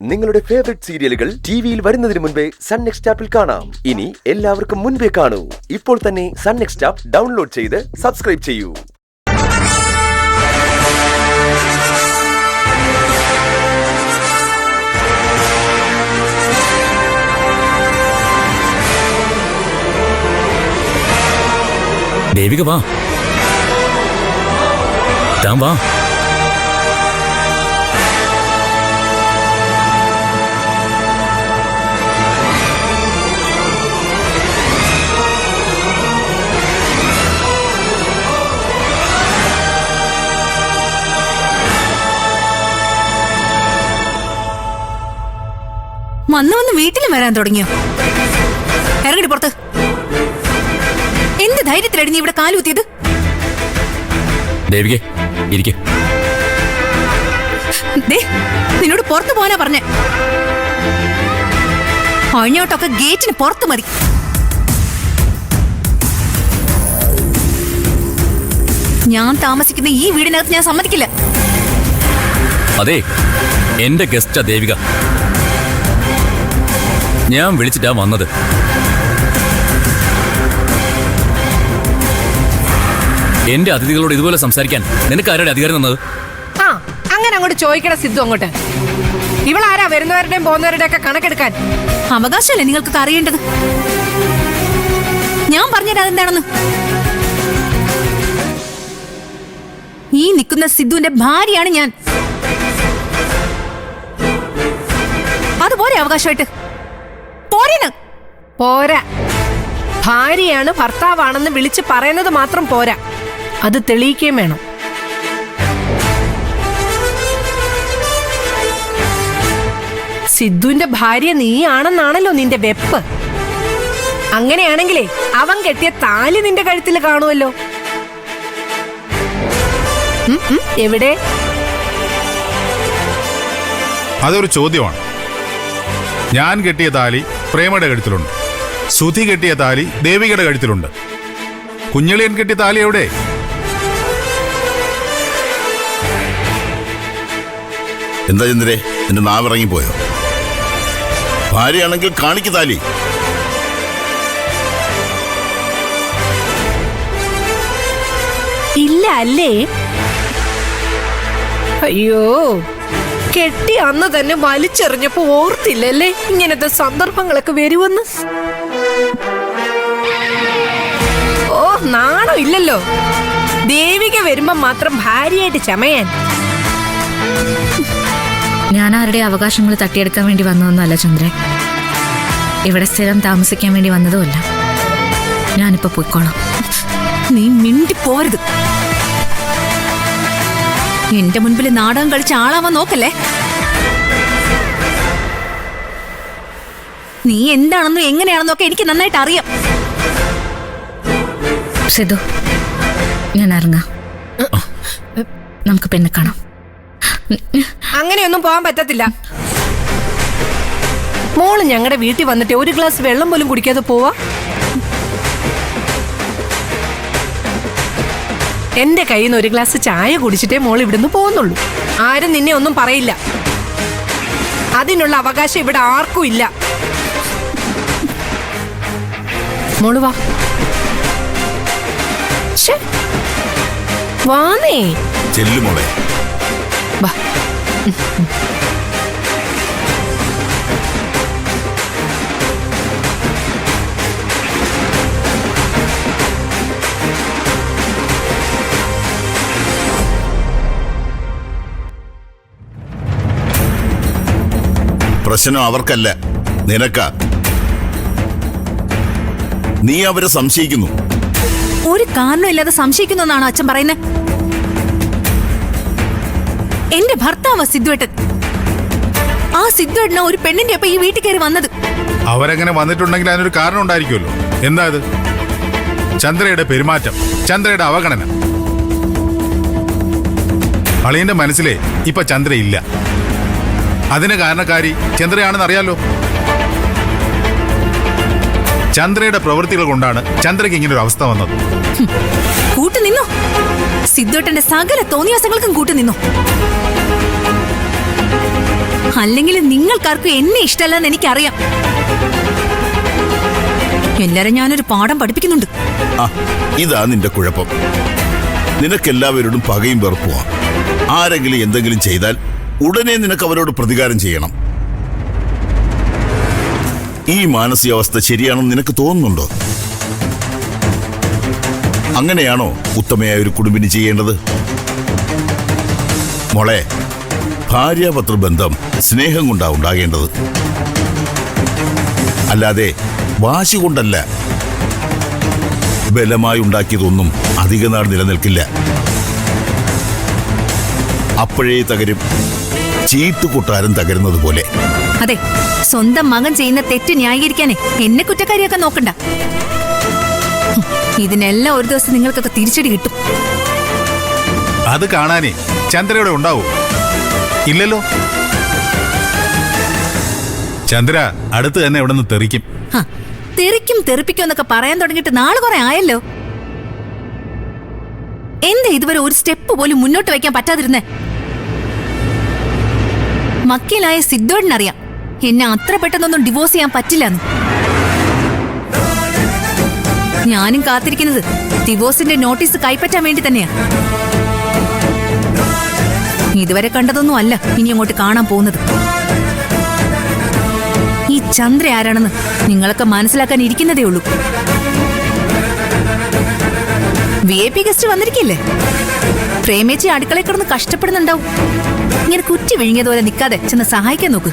നിങ്ങളുടെ ഫേവറേറ്റ് സീരിയലുകൾ ടിവിയിൽ വരുന്നതിന് മുൻപേ സൺ നെക്സ്റ്റ് ആപ്പിൽ കാണാം. ഇനി എല്ലാവർക്കും മുൻപേ കാണൂ. ഇപ്പോൾ തന്നെ സൺ നെക്സ്റ്റ് ആപ്പ് ഡൗൺലോഡ് ചെയ്ത് സബ്സ്ക്രൈബ് ചെയ്യൂ. ദേവിക വാ, താൻ വാ. വന്ന് വീട്ടിലും വരാൻ തുടങ്ങിയോ? ഇറങ്ങടി പുറത്ത്. എന്ത് ധൈര്യത്തിലടി നീ ഇവിടെ കാലുകുത്തിയത്? ദേവികെ ഇരിക്കെ. നിന്നോട് പുറത്തു പോകാനാ പറഞ്ഞേ. അഴിഞ്ഞോട്ടൊക്കെ ഗേറ്റിന് പുറത്ത് മതി. ഞാൻ താമസിക്കുന്ന ഈ വീടിനകത്ത് ഞാൻ സമ്മതിക്കില്ല. അതെ, എന്റെ ഗസ്റ്റാ ദേവിക. ഞാൻ വിളിച്ചിട്ടാ വന്നത്. എന്റെ അതിഥികളോട് ഇതുപോലെ സംസാരിക്കാൻ നിനക്ക് ആരുടെ അധികാരം തന്നത്? ആ, അങ്ങനെ അങ്ങോട്ട് ചോദിക്കണ സിദ്ധു അങ്ങോട്ട്. ഇവളാരാ വരുന്നവരുടെയും പോകുന്നവരുടെ ഒക്കെ കണക്കെടുക്കാൻ? അവകാശമല്ലേ നിങ്ങൾക്ക് അറിയേണ്ടത്? ഞാൻ പറഞ്ഞത് അതെന്താണെന്ന്. ഈ നിൽക്കുന്ന സിദ്ധുവിന്റെ ഭാര്യയാണ് ഞാൻ. അതുപോലെ അവകാശമായിട്ട് പോരാ. ഭാര്യയാണ് ഭർത്താവാണെന്ന് വിളിച്ച് പറയുന്നത് മാത്രം പോരാ, അത് തെളിയിക്കുകയും വേണം. സിദ്ധുവിന്റെ ഭാര്യ നീയാണെന്നാണല്ലോ നിന്റെ വെപ്പ്. അങ്ങനെയാണെങ്കിലേ അവൻ കെട്ടിയ താലി നിന്റെ കഴുത്തിൽ കാണുമല്ലോ. എവിടെ? അതൊരു ചോദ്യമാണ്. ഞാൻ കെട്ടിയ താലി പ്രേമയുടെ കഴുത്തിലുണ്ട്, സുധി കെട്ടിയ താലി ദേവികയുടെ കഴുത്തിലുണ്ട്. കുഞ്ഞളിയൻ കെട്ടിയ താലി എവിടെ? എന്താ ചന്ദ്രേ, എന്റെ നാവിറങ്ങിപ്പോയോ? ഭാര്യയാണെങ്കിൽ കാണിക്ക് താലി. ഇല്ല അല്ലേ? അയ്യോ, കെട്ടി അന്ന് തന്നെ വലിച്ചെറിഞ്ഞപ്പോ ഓർത്തില്ലല്ലേ ഇങ്ങനത്തെ സന്ദർഭങ്ങളൊക്കെ വരുമെന്ന്? ഓ, നാണോ ഇല്ലല്ലോ ദേവിക വരുമ്പോ മാത്രം ഭാര്യയായിട്ട് ചമയാൻ. ഞാൻ ആരുടെ അവകാശങ്ങൾ തട്ടിയെടുക്കാൻ വേണ്ടി വന്നതൊന്നുമല്ല ചന്ദ്രൻ. ഇവിടെ സ്ഥിരം താമസിക്കാൻ വേണ്ടി വന്നതുമല്ല. ഞാനിപ്പോ പോയിക്കോളാം. നീ മിണ്ടിപ്പോരുത്. എന്റെ മുൻപിൽ നാടകം കളിച്ച് ആളാവാൻ നോക്കല്ലേ. നീ എന്താണെന്നും എങ്ങനെയാണെന്നും ഒക്കെ എനിക്ക് നന്നായിട്ട് അറിയാം. സിദ്ധു, ഞാൻ ഇറങ്ങാം. നമുക്ക് പിന്നെ കാണാം. അങ്ങനെയൊന്നും പോകാൻ പറ്റത്തില്ല. മോള് ഞങ്ങളുടെ വീട്ടിൽ വന്നിട്ട് ഒരു ഗ്ലാസ് വെള്ളം പോലും കുടിക്കാതെ പോവാ? എന്റെ കയ്യിൽ നിന്ന് ഒരു ഗ്ലാസ് ചായ കുടിച്ചിട്ടേ മോൾ ഇവിടുന്ന് പോകുന്നുള്ളൂ. ആരും നിന്നെ ഒന്നും പറയില്ല. അതിനുള്ള അവകാശം ഇവിടെ ആർക്കും ഇല്ല. മോള് വാ. വാന്നേ. ചെല്ലുമോളെ. വാ. പ്രശ്നം അവർക്കല്ല, നിനക്കാ. നീ അവരെ സംശയിക്കുന്നു. ഒരു കാരണമില്ലാതെ സംശയിക്കുന്നതാണ് അച്ഛൻ പറയുന്നത്. എന്റെ ഭർത്താവ് സിദ്ധുവേട്ടൻ. ആ സിദ്ധുവേട്ടനാ ഒരു പെണ്ണിന്റെ ഒപ്പം ഈ വീട്ടിൽ കയറി വന്നത്. അവരെങ്ങനെ വന്നിട്ടുണ്ടെങ്കിൽ അതിനൊരു കാരണം ഉണ്ടായിരിക്കുമല്ലോ. എന്താ അത്? ചന്ദ്രയുടെ പെരുമാറ്റം, ചന്ദ്രയുടെ അവഗണന. അളിയന്റെ മനസ്സിലെ ഇപ്പൊ ചന്ദ്രയില്ല. അതിന് കാരണക്കാരി ചന്ദ്രയാണെന്ന് അറിയാലോ. ചന്ദ്രയുടെ പ്രവൃത്തികൾ കൊണ്ടാണ് ചന്ദ്രയ്ക്ക് ഇങ്ങനൊരു അവസ്ഥ വന്നത്. കൂട്ടുനിന്നോ? സിദ്ധുവേട്ടന്റെ സകല തോന്നിയാസങ്ങൾക്കും കൂട്ടുനിന്നോ? അല്ലെങ്കിൽ നിങ്ങൾക്കാർക്കും എന്നെ ഇഷ്ടമല്ലെന്ന് എനിക്കറിയാം. എല്ലാരും ഞാനൊരു പാഠം പഠിപ്പിക്കുന്നുണ്ട്. ആ ഇതാ നിന്റെ കുഴപ്പം. നിനക്കെല്ലാവരോടും പകയും വെറുപ്പുവാ. ആരെങ്കിലും എന്തെങ്കിലും ചെയ്താൽ ഉടനെ നിനക്ക് അവരോട് പ്രതികാരം ചെയ്യണം. ഈ മാനസികാവസ്ഥ ശരിയാണെന്ന് നിനക്ക് തോന്നുന്നുണ്ടോ? അങ്ങനെയാണോ ഉത്തമയായ ഒരു കുടുംബിനി ചെയ്യേണ്ടത്? മോളെ, ഭാര്യാഭർത്തൃ ബന്ധം സ്നേഹം കൊണ്ടാ ഉണ്ടാകേണ്ടത്, അല്ലാതെ വാശി കൊണ്ടല്ല. ബലമായി ഉണ്ടാക്കിയതൊന്നും അധികനാൾ നിലനിൽക്കില്ല. അപ്പോഴേ തകരും, ചീട്ടുകൊട്ടാരം തകരുന്നത് പോലെ. അതെ, സ്വന്തം മകൻ ചെയ്യുന്ന തെറ്റ് ന്യായീകരിക്കാനേ എന്നെ കുറ്റക്കാരിയൊക്കെ നോക്കണ്ട. ഇതിനെല്ലാം ഒരു ദിവസം നിങ്ങൾക്കൊക്കെ തിരിച്ചടി കിട്ടും. അത് കാണാനേ ചന്ദ്രയുടെ ഉണ്ടാവൂ? ഇല്ലല്ലോ. ചന്ദ്ര അടുത്ത് തന്നെ ഇവിടെ നിന്ന് തെറിക്കും. തെറിക്കും തെറിപ്പിക്കും എന്നൊക്കെ പറയാൻ തുടങ്ങിയിട്ട് നാളെ കുറെ ആയല്ലോ. എന്താ ഇതുവരെ ഒരു സ്റ്റെപ്പ് പോലും മുന്നോട്ട് വയ്ക്കാൻ പറ്റാതിരുന്നേ? മക്കയിലായ സിദ്ധോടിനറിയാം എന്നെ അത്ര പെട്ടെന്നൊന്നും ഡിവോഴ്സ് ചെയ്യാൻ പറ്റില്ലെന്ന്. ഞാനും കാത്തിരിക്കുന്നത് ഡിവോഴ്സിന്റെ നോട്ടീസ് കൈപ്പറ്റാൻ വേണ്ടി തന്നെയാ. ഇതുവരെ കണ്ടതൊന്നും അല്ല ഇനി അങ്ങോട്ട് കാണാൻ പോകുന്നത്. ഈ ചന്ദ്ര ആരാണെന്ന് നിങ്ങളൊക്കെ മനസ്സിലാക്കാൻ ഇരിക്കുന്നതേ ഉള്ളൂ. VIP guest വന്നിരിക്കില്ലേ? പ്രേമേച്ചി അടുക്കളയിൽ കിടന്ന് കഷ്ടപ്പെടുന്നുണ്ടാവും. ഇങ്ങനെ കുറ്റി വിഴുങ്ങിയതുപോലെ നിൽക്കാതെ ചെന്ന് സഹായിക്കാൻ നോക്ക്.